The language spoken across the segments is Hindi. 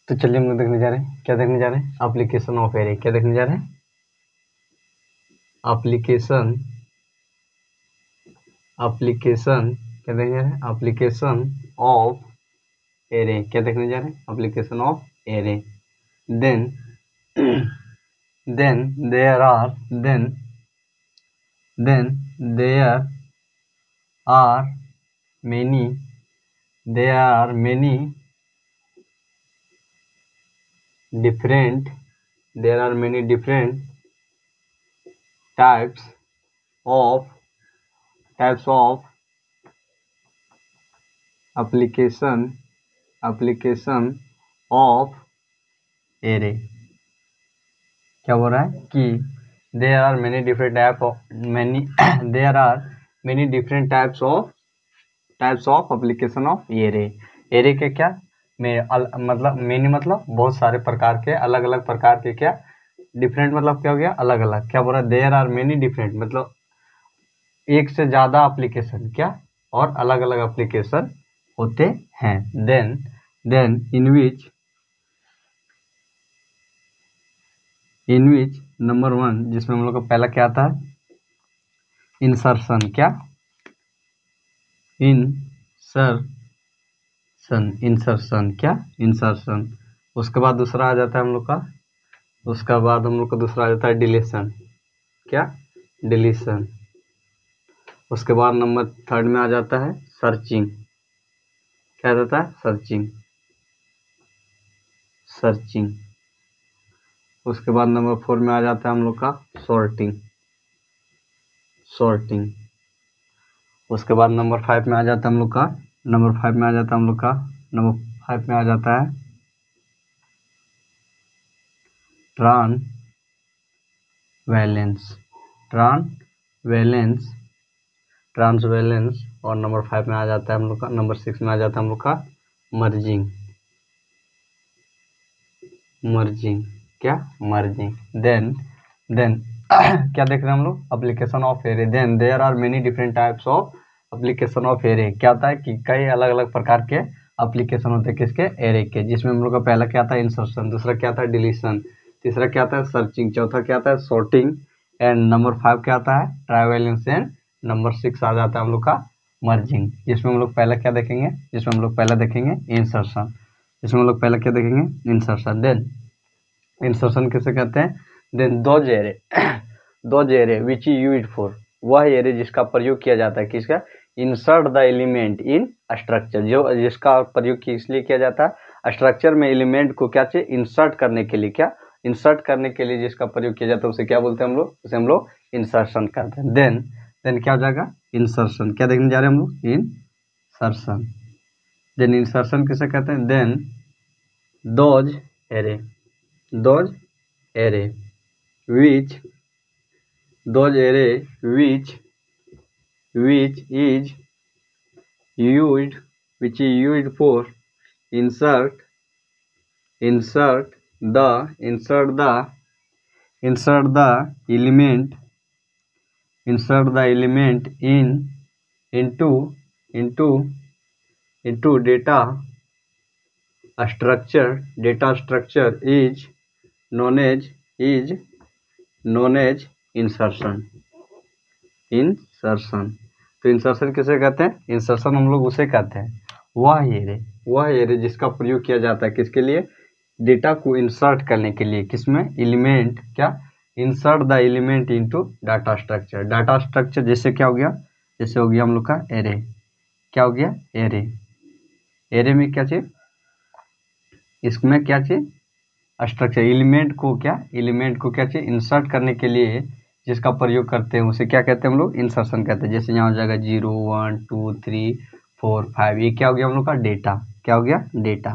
तो चलिए हम लोग देखने जा रहे हैं, क्या देखने जा रहे हैं, एप्लीकेशन ऑफ एरे। क्या देखने जा रहे हैं, एप्लीकेशन क्या देखने जा रहे हैं, एप्लीकेशन ऑफ एरे। क्या देखने जा रहे हैं, application of array. Then there are many different types of application of array। क्या बोल रहा है कि there are many different types of application of array। array के क्या मतलब many मतलब बहुत सारे प्रकार के, अलग अलग प्रकार के, क्या डिफरेंट मतलब क्या हो गया, अलग अलग। क्या बोल रहा है, there are many different मतलब एक से ज्यादा एप्लीकेशन, क्या और अलग अलग एप्लीकेशन होते हैं। देन इन विच नंबर 1, जिसमें हम लोग का पहला क्या आता है, इंसर्शन। क्या इंसर्शन। उसके बाद दूसरा आ जाता है हम लोग का, दूसरा आ जाता है डिलीशन। क्या डिलीशन। उसके बाद नंबर 3 में आ जाता है सर्चिंग। क्या जाता है, सर्चिंग। उसके बाद नंबर 4 में आ जाता है हम लोग का सॉर्टिंग। उसके बाद नंबर 5 में आ जाता है हम लोग का, नंबर 5 में आ जाता है ट्रांसवैलेंस। और नंबर 5 में आ जाता है हम लोग का, नंबर 6 में आ जाता है हम लोग का मर्जिंग। क्या मर्जिंग। देन क्या देख रहे हैं हम लोग, application of array. Then there are many different types of application of array. क्या होता है कि कई अलग अलग प्रकार के एप्लीकेशन होते हैं किसके, एरे के, जिसमें हम लोग का पहला क्या था, इंसर्शन। दूसरा क्या था, डिलीशन। तीसरा क्या था, सर्चिंग। चौथा क्या था, सॉर्टिंग। एंड नंबर 5 क्या आता है, ट्रांसवैलेंस। एंड नंबर 6 आ जाता है हम लोग का मर्जिंग, जिसमें हम लोग पहला क्या देखेंगे, इंसर्शन। देन इंसर्शन किसे कहते हैं, then those array which is used for, वह एरे जिसका प्रयोग किया जाता है, किसका, insert the element in structure. जो जिसका प्रयोग इसलिए किया जाता है, स्ट्रक्चर में एलिमेंट को क्या चाहिए, इंसर्ट करने के लिए, क्या इंसर्ट करने के लिए जिसका प्रयोग किया जाता है, उसे क्या बोलते हैं हम लोग, उसे हम लोग इंसर्शन करते हैं। देन क्या हो जाएगा, इंसर्शन। क्या देखने जा रहे हैं हम लोग, इंसर्शन। देन इंसर्शन किसे कहते हैं, then those array which is used for insert the element into data structure is known as insertion. तो इंसर्शन किसे कहते हैं, इंसर्शन हम लोग उसे कहते हैं, वह एरे जिसका प्रयोग किया जाता है किसके लिए, डेटा को इंसर्ट करने के लिए, किसमें, एलिमेंट। क्या insert the element into data structure. जैसे क्या हो गया, जैसे हो गया हम लोग का एरे। क्या हो गया, एरे में क्या चीज, इसमें क्या चीज, स्ट्रक्चर। एलिमेंट को क्या चाहिए, इंसर्ट करने के लिए जिसका प्रयोग करते हैं उसे क्या कहते हैं हम लोग, इंसर्शन कहते हैं। जैसे यहाँ हो जाएगा 0 1 2 3 4 5, ये क्या हो गया हम लोग का, डेटा। क्या हो गया, डेटा।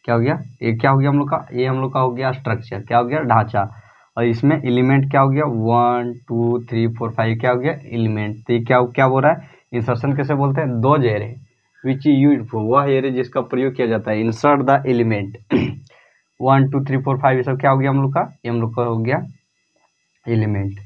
क्या हो गया, ये क्या हो गया हम लोग का, ये हम लोग का हो गया स्ट्रक्चर। क्या हो गया, ढांचा। और इसमें एलिमेंट क्या हो गया, 1 2 3 4 5, क्या हो गया, एलिमेंट। तो ये क्या बोल रहा है, इंसर्शन कैसे बोलते हैं, those array which is used for, वह एरे जिसका प्रयोग किया जाता है, इंसर्ट द एलिमेंट 1 2 3 4 5, ये सब क्या हो गया हम लोग का, ये हम लोग का हो गया एलिमेंट।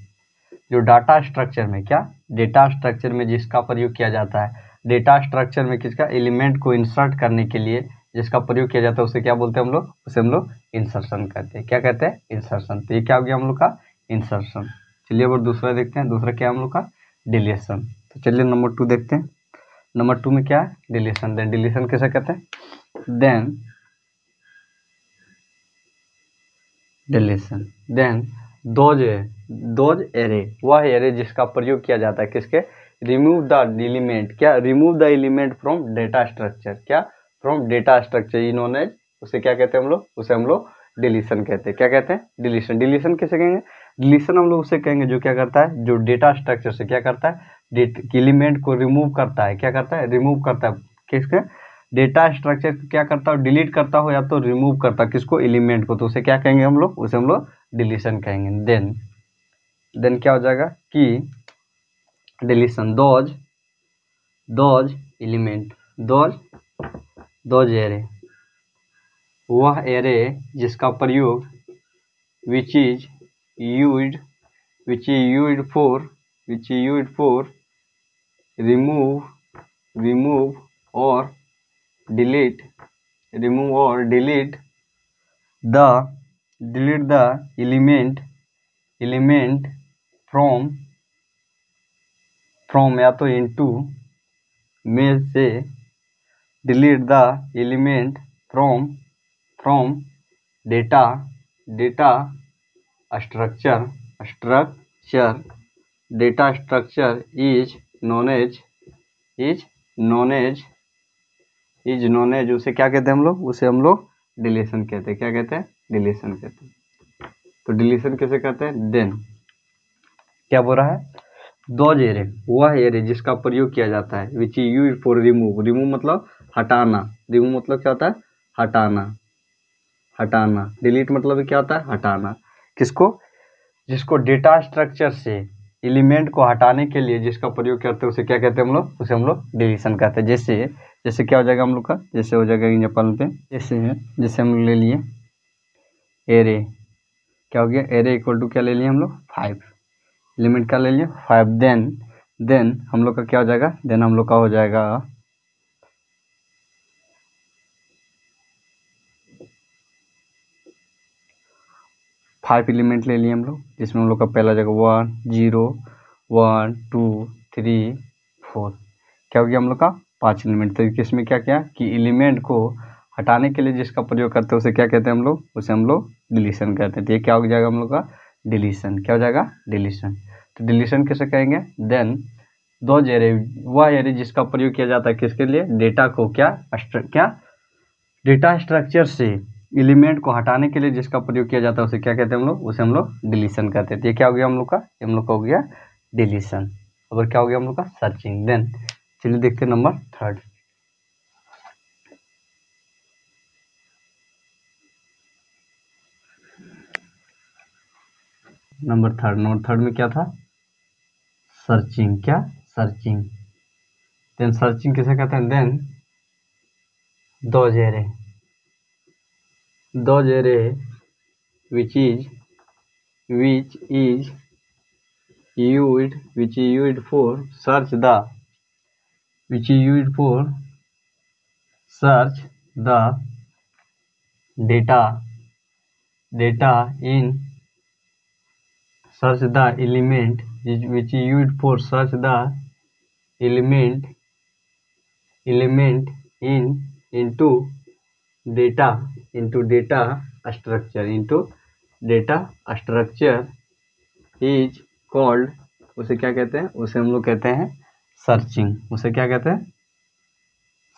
जो डाटा स्ट्रक्चर में, क्या डेटा स्ट्रक्चर में जिसका प्रयोग किया जाता है, डेटा स्ट्रक्चर में किसका, एलिमेंट को इंसर्ट करने के लिए जिसका प्रयोग किया जाता है उसे क्या बोलते हैं हम लोग, उसे हम लोग इंसर्शन कहते हैं। क्या कहते हैं, इंसर्शन। तो ये क्या हो गया हम लोग का, इंसर्शन। चलिए अब दूसरा देखते हैं, दूसरा क्या है हम लोग का, डिलीशन। तो चलिए नंबर 2 देखते हैं। नंबर 2 में क्या है, डिलीशन। देन डिलीशन कैसे कहते हैं, then deletion, then those array, वह एरे जिसका प्रयोग किया जाता है किसके, रिमूव द एलिमेंट, क्या, remove the element from data structure, क्या, फ्रॉम डेटा स्ट्रक्चर इन्होंने, उसे क्या कहते हैं हम लोग, उसे हम लोग डिलीशन कहते हैं। क्या कहते हैं, डिलीशन। डिलीशन किसे कहेंगे, डिलीशन हम लोग उसे कहेंगे जो क्या करता है, जो डेटा स्ट्रक्चर से क्या करता है, एलिमेंट को रिमूव करता है। क्या करता है, रिमूव करता है। किसके, डेटा स्ट्रक्चर क्या करता हो, डिलीट करता हो या तो रिमूव करता, किसको, एलिमेंट को। तो उसे क्या कहेंगे हम लोग, उसे हम लोग डिलीशन कहेंगे। देन क्या हो जाएगा कि deletion, those element, those array, वह एरे जिसका प्रयोग which is used for remove or delete the element from या तो into में से, delete the element from data structure data structure is known as उसे क्या कहते हैं हम लोग, उसे हम लोग डिलीशन कहते हैं। क्या कहते हैं, डिलीशन कहते हैं। तो डिलीशन कैसे कहते हैं, देन क्या बोल रहा है, दोज एरे, वह एरे जिसका प्रयोग किया जाता है which is used for remove मतलब हटाना, रिमूव मतलब क्या होता है, हटाना, डिलीट मतलब क्या होता है, हटाना। किसको, जिसको डेटा स्ट्रक्चर से एलिमेंट को हटाने के लिए जिसका प्रयोग करते हैं उसे क्या कहते हैं हम लोग, उसे हम लोग डिलीशन कहते हैं। जैसे क्या हो जाएगा हम लोग का, जैसे हो जाएगा एग्जाम्पल पे, जैसे हम ले लिए एरे, क्या हो गया, एरे इक्वल टू क्या ले लिए हम लोग, 5, एलिमेंट का ले लिए 5। देन हम लोग का क्या हो जाएगा, देन हम लोग का हो जाएगा 5 एलिमेंट ले लिए हम लोग, जिसमें हम लोग का पहला जगह 1 0 1 2 3 4, क्या हो गया हम लोग का 5 एलिमेंट। तो इसमें क्या क्या कि एलिमेंट को हटाने के लिए जिसका प्रयोग करते हैं उसे क्या कहते हैं हम लोग, उसे हम लोग डिलीशन कहते हैं। तो ये क्या हो जाएगा हम लोग का, डिलीशन। क्या हो जाएगा, डिलीशन। तो डिलीशन कैसे कहेंगे, देन दोज एरे, वह एरे जिसका प्रयोग किया जाता है किसके लिए, डेटा को क्या डेटा स्ट्रक्चर से एलिमेंट को हटाने के लिए जिसका प्रयोग किया जाता है उसे क्या कहते हैं हम लोग, उसे हम लोग डिलीशन कहते हैं। तो ये क्या हो गया हम लोग का, हम लोग का हो गया डिलीशन। और क्या हो गया हम लोग का, सर्चिंग। देन चलिए देखते हैं नंबर 3। नंबर थर्ड में क्या था, सर्चिंग। क्या, सर्चिंग। देन सर्चिंग किसे कहते हैं, then those array which is used for search the data in search the element which is used for search the element into data structure is called, उसे क्या कहते हैं, उसे हम लोग कहते हैं सर्चिंग। उसे क्या कहते हैं,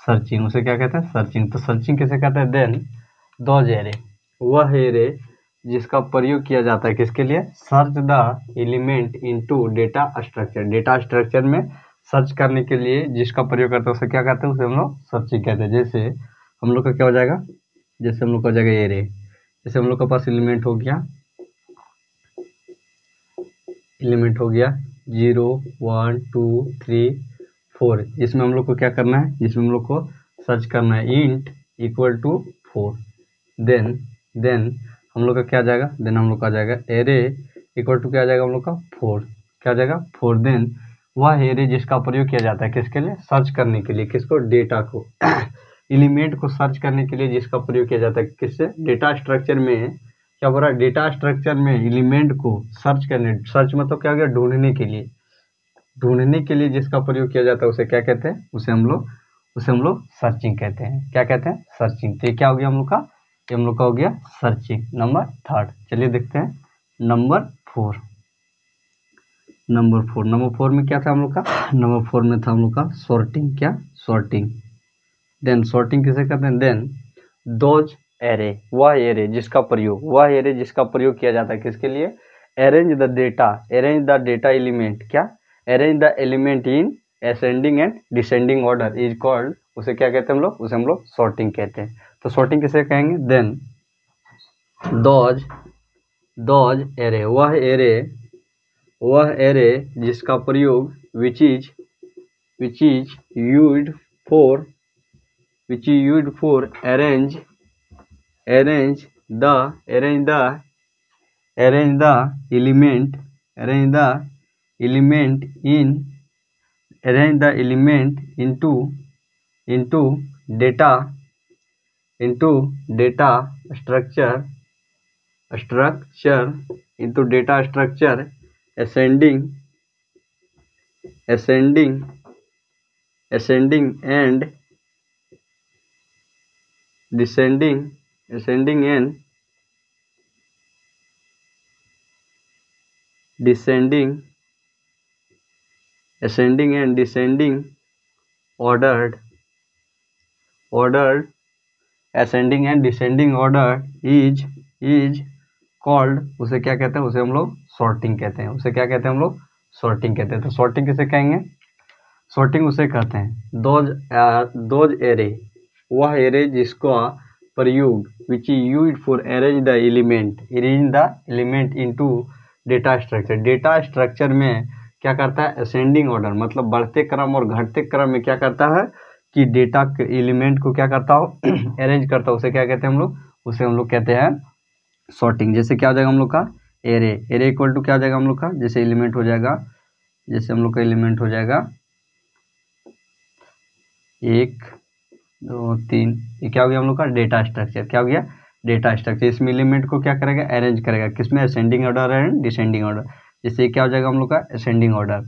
सर्चिंग। उसे क्या कहते हैं, सर्चिंग। तो सर्चिंग किसे कहते हैं, देन दोज एरे, वह एरे जिसका प्रयोग किया जाता है किसके लिए, search the element into data structure में सर्च करने के लिए जिसका प्रयोग करते हैं उसे क्या कहते हैं, उसे हम लोग सर्चिंग कहते हैं। जैसे हम लोग का क्या हो जाएगा, जैसे हम लोग का हो जाएगा एरे, जैसे हम लोग के पास एलिमेंट हो गया 0 1 2 3 4, जिसमें हम लोग को क्या करना है, जिसमें हम लोग को सर्च करना है इंट इक्वल टू 4। देन हम लोग का क्या जाएगा, देन हम लोग का जाएगा एरे इक्वल टू क्या आ जाएगा हम लोग का 4, क्या आ जाएगा 4। देन वह एरे जिसका प्रयोग किया जाता है किसके लिए, सर्च करने के लिए, किसको, डेटा को एलिमेंट को सर्च करने के लिए जिसका प्रयोग किया जाता है, किससे? डेटा स्ट्रक्चर में क्या हो रहा है? डेटा स्ट्रक्चर में एलिमेंट को सर्च करने, सर्च मतलब क्या हो गया? ढूंढने के लिए जिसका प्रयोग किया जाता है उसे क्या कहते हैं? उसे हम लोग सर्चिंग कहते हैं। क्या कहते हैं? सर्चिंग। तो ये क्या हो गया हम लोग का? ये हम लोग का हो गया सर्चिंग। नंबर 3। चलिए देखते हैं नंबर 4। नंबर 4 में क्या था हम लोग का? नंबर 4 में था हम लोग का सॉर्टिंग। क्या? सॉर्टिंग। देन सॉर्टिंग किसे कहते हैं? देन दोज एरे, वह एरे जिसका प्रयोग किया जाता है किसके लिए? Arrange the data element. क्या? Arrange the element in ascending and descending order is called, उसे क्या कहते हैं हम लोग? उसे हम लोग सॉर्टिंग कहते हैं। तो सॉर्टिंग किसे कहेंगे? देन दोज एरे, वह एरे जिसका प्रयोग विच is used for arrange the element into data structure ascending and descending ordered ascending and descending order is called, उसे क्या कहते हैं? उसे हम लोग सॉर्टिंग कहते हैं। उसे क्या कहते हैं हम लोग? सॉर्टिंग कहते हैं। तो सॉर्टिंग किसे कहेंगे? सॉर्टिंग उसे कहते हैं दोज एरे, वह एरे जिसका प्रयोग विच is used for arrange the element into data structure में क्या करता है? असेंडिंग ऑर्डर, मतलब बढ़ते क्रम और घटते क्रम में क्या करता है कि डेटा के एलिमेंट को क्या करता हो? अरेंज करता हो। उसे क्या कहते हैं हम लोग? उसे हम लोग कहते हैं सॉर्टिंग। जैसे क्या हो जाएगा हम लोग का? एरे इक्वल टू क्या हो जाएगा हम लोग का? जैसे एलिमेंट हो जाएगा, जैसे हम लोग का एलिमेंट हो जाएगा 1 2 3, ये क्या हो गया हम लोग का? Data structure. क्या हो गया? Data structure. इसमें एलिमेंट को क्या करेगा? अरेंज करेगा। किसमें? Ascending order and descending order. जैसे क्या हो जाएगा हम लोग का? Ascending order.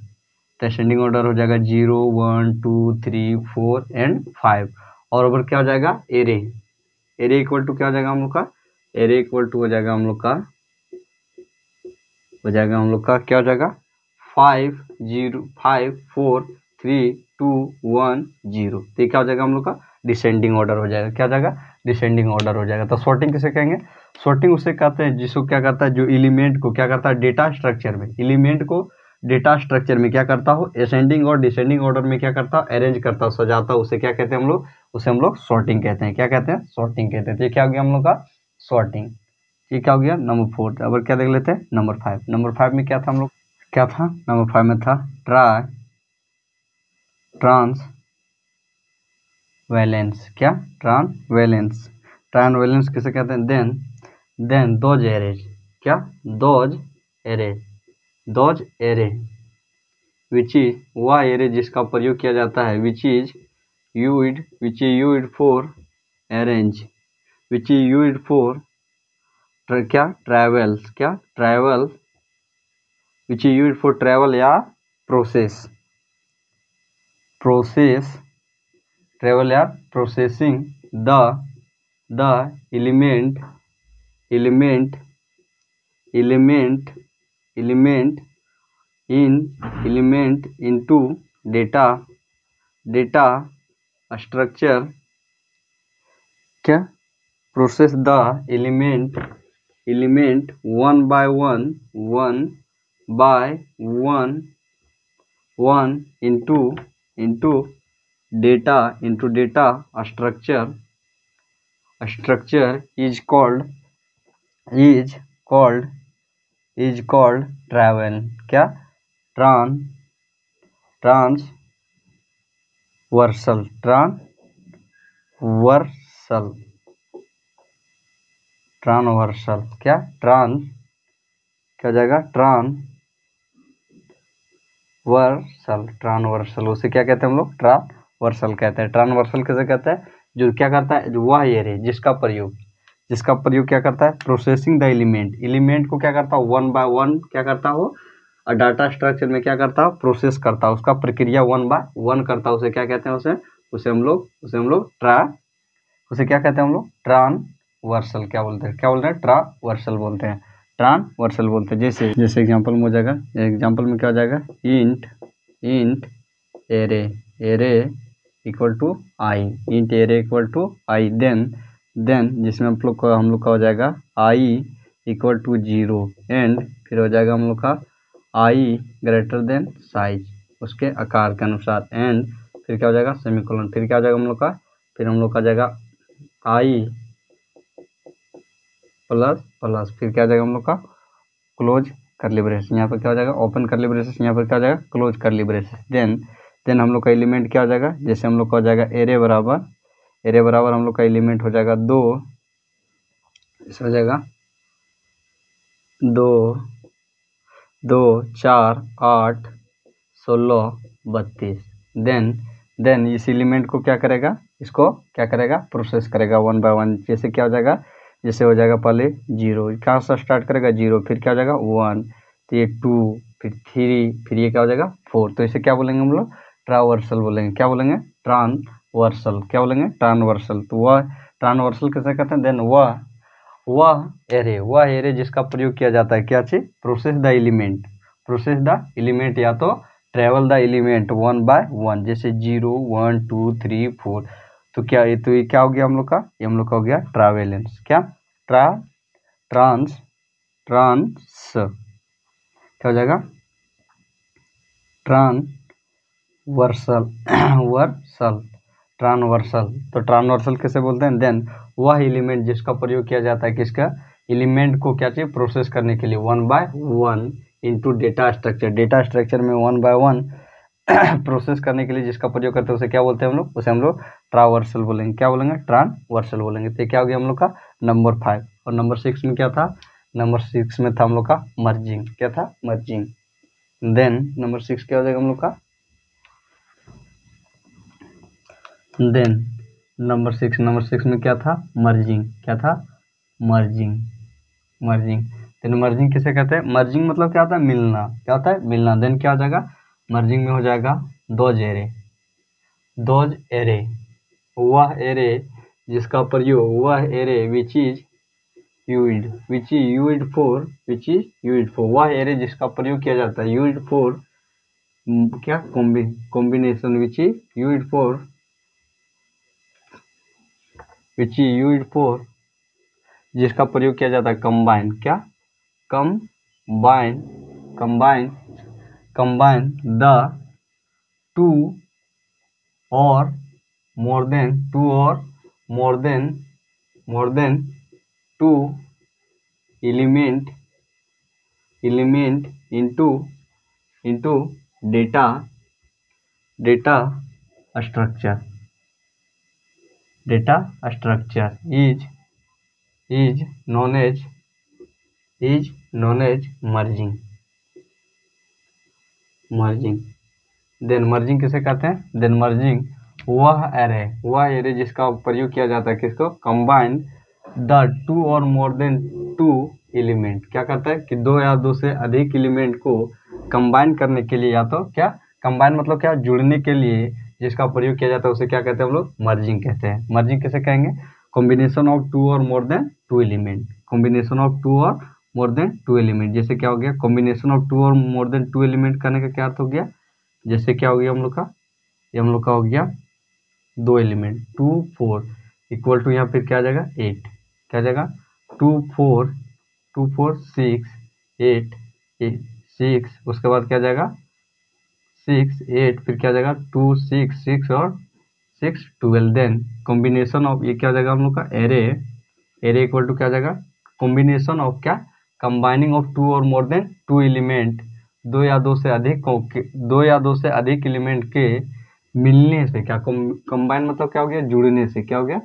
तो असेंडिंग ऑर्डर हो जाएगा 0 1 2 3 4 एंड 5। और ऊपर क्या हो जाएगा? एरे इक्वल टू क्या हो जाएगा हम लोग का? एरे इक्वल टू हो जाएगा हम लोग का क्या हो जाएगा? 5 0 5 4 3 2 1 0। तो ये क्या हो जाएगा हम लोग का? डिसेंडिंग ऑर्डर हो जाएगा। क्या हो जाएगा? डिसेंडिंग ऑर्डर हो जाएगा। तो सॉर्टिंग किसे कहेंगे? सॉर्टिंग उसे कहते हैं जिसको क्या करता है? जो एलिमेंट को क्या करता है? डेटा स्ट्रक्चर में क्या करता हो? असेंडिंग और डिसेंडिंग ऑर्डर में क्या करता हो? अरेंज करता हो, सजाता हो। उसे क्या कहते हैं हम लोग? उसे हम लोग सॉर्टिंग कहते हैं। क्या कहते हैं? सॉर्टिंग कहते हैं। तो ये क्या हो गया हम लोग का? सॉर्टिंग। ये क्या हो गया? नंबर 4। अब क्या देख लेते हैं? नंबर 5। नंबर 5 में क्या था हम लोग? क्या था? नंबर 5 में था ट्रांसवैलेंस। क्या? ट्रांसवैलेंस किसे कहते हैं? Then those arrays. क्या? दोज एरे विच इज, वह एरे जिसका प्रयोग किया जाता है which is used for arrange, क्या? Travel which is used for travel या processing the element into data structure। क्या? Process the element one by one into data structure is called travel. क्या? ट्रांसवर्सल। क्या? क्या हो जाएगा? ट्रांसवर्सल। उसे क्या कहते हैं हम लोग? ट्रांसवर्सल कहते हैं। ट्रांसवर्सल किसे कहते हैं? जो क्या करता है, वह एरे जिसका प्रयोग क्या करता है, प्रोसेसिंग द एलिमेंट को क्या करता है, वन बाय वन क्या करता हो, और डाटा स्ट्रक्चर में क्या करता हो, प्रोसेस करता है, उसका प्रक्रिया वन बाय वन करता है, उसे क्या कहते हैं, उसे हम लोग क्या कहते हैं, हम लोग ट्रांसवर्सल क्या बोलते हैं, ट्रांसवर्सल बोलते हैं। जैसे एग्जांपल में हो जाएगा, एग्जांपल में क्या हो जाएगा, int array equal to i, int array equal to i, then जिसमें हम लोग का हो जाएगा आई इक्वल टू 0 एंड फिर हो जाएगा हम लोग का आई ग्रेटर देन साइज, उसके आकार के अनुसार, एंड फिर क्या हो जाएगा, सेमीकोलन, फिर क्या हो जाएगा हम लोग का जाएगा आई प्लस फिर क्या हो जाएगा हम लोग का क्लोज करली ब्रेसेस, यहाँ पर क्या हो जाएगा ओपन करली ब्रेसेस, यहाँ पर क्या हो जाएगा क्लोज करली ब्रेसेस, देन हम लोग का एलिमेंट क्या हो जाएगा, जैसे हम लोग का हो जाएगा एरे बराबर हम लोग का एलिमेंट हो जाएगा 2, इस हो जाएगा 2 4 8 16 32, देन इस एलिमेंट को क्या करेगा, इसको क्या करेगा, प्रोसेस करेगा वन बाय वन, जैसे क्या हो जाएगा, जैसे हो जाएगा पहले 0, कहाँ से स्टार्ट करेगा 0, फिर क्या हो जाएगा 1, तो ये 2, फिर 3, फिर ये क्या हो जाएगा 4, तो इसे क्या बोलेंगे हम लोग, ट्रांसवर्सल बोलेंगे, क्या बोलेंगे, ट्रांसवर्सल, तो वह ट्रांसवर्सल कैसे कहते हैं, देन वह एरे जिसका प्रयोग किया जाता है क्या चीज, प्रोसेस द एलिमेंट या तो travel the element one by one, जैसे 0 1 2 3 4, तो ये क्या हो गया हम लोग का, ये हम लोग का हो गया ट्रैवलेंस, क्या ट्रांस क्या हो जाएगा, ट्रांसवर्सल, तो ट्रांसवर्सल कैसे बोलते हैं, देन वह एलिमेंट जिसका प्रयोग किया जाता है किसका, एलिमेंट को क्या चाहिए, प्रोसेस करने के लिए one by one into data structure में वन बाय वन प्रोसेस करने के लिए जिसका प्रयोग करते हैं उसे क्या बोलते हैं हम लोग, उसे हम लोग ट्रांसवर्सल बोलेंगे, क्या बोलेंगे, ट्रांसवर्सल बोलेंगे। तो क्या हो गया हम लोग का नंबर 5, और नंबर 6 में क्या था, नंबर 6 में था हम लोग का मर्जिंग, क्या था, मर्जिंग, देन नंबर 6 क्या हो जाएगा हम लोग का, देन नंबर 6 में क्या था, मर्जिंग, क्या था, मर्जिंग, देन मर्जिंग किसे कहते हैं, मर्जिंग मतलब क्या होता है, मिलना, क्या होता है, मिलना, देन क्या हो जाएगा, मर्जिंग में हो जाएगा दोज एरे, वह एरे जिसका प्रयोग, वह array which is used for, वह एरे जिसका प्रयोग किया जाता है, यूज्ड फॉर क्या, combination, which is used for जिसका प्रयोग किया जाता है कंबाइन, क्या, कंबाइन द टू और more than two element into data structure is known as merging। देन मर्जिंग किसे कहते हैं, देन मर्जिंग वह एरे जिसका प्रयोग किया जाता है किसको, कंबाइन द टू और मोर देन टू एलिमेंट, क्या करता है कि 2 या 2 से अधिक एलिमेंट को कंबाइन करने के लिए, या तो क्या कंबाइन मतलब क्या, जुड़ने के लिए जिसका प्रयोग किया जाता है उसे क्या कहते हैं हम लोग, मर्जिंग कहते हैं। मर्जिंग कैसे कहेंगे, कॉम्बिनेशन ऑफ 2 और मोर देन 2 एलिमेंट, जैसे क्या हो गया, कॉम्बिनेशन ऑफ 2 और मोर देन 2 एलिमेंट करने का क्या अर्थ हो गया, जैसे क्या हो गया हम लोग का, ये हम लोग का हो गया 2 एलिमेंट 2 4 इक्वल टू, यहाँ फिर क्या आ जाएगा 8, क्या आ जाएगा 2 4 6 8 6, उसके बाद क्या आ जाएगा 6 8, फिर क्या आ जाएगा 2 6 और 6 12, देन कॉम्बिनेशन ऑफ, ये क्या आ जाएगा हम लोग का एरे इक्वल टू क्या आ जाएगा, कॉम्बिनेशन ऑफ क्या, कंबाइनिंग ऑफ 2 और मोर देन 2 एलिमेंट, 2 या 2 से अधिक एलिमेंट के मिलने से, क्या कंबाइन मतलब क्या हो गया, जुड़ने से, क्या हो गया,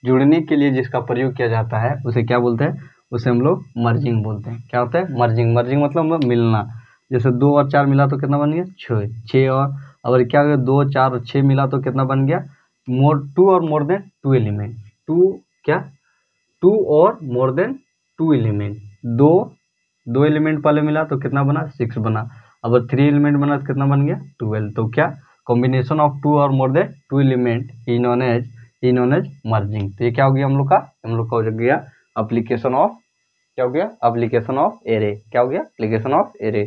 जुड़ने के लिए जिसका प्रयोग किया जाता है उसे क्या बोलते हैं, उसे हम लोग मर्जिंग बोलते हैं। क्या होता है मर्जिंग मतलब मिलना, जैसे 2 और 4 मिला तो कितना बन गया 6 और अगर क्या हो गया 2 4 और 6 मिला तो कितना बन गया, 2 और मोर देन 2 एलिमेंट, 2 और मोर देन 2 एलिमेंट, दो एलिमेंट पहले मिला तो कितना बना 6 बना, अब 3 एलिमेंट बना तो कितना बन गया 12। तो क्या कॉम्बिनेशन ऑफ 2 और more than 2 element is known as merging. तो ये क्या हो गया हम लोग का हो गया एप्लीकेशन ऑफ, क्या हो गया एप्लीकेशन ऑफ एरे, क्या हो गया एप्लीकेशन ऑफ एरे।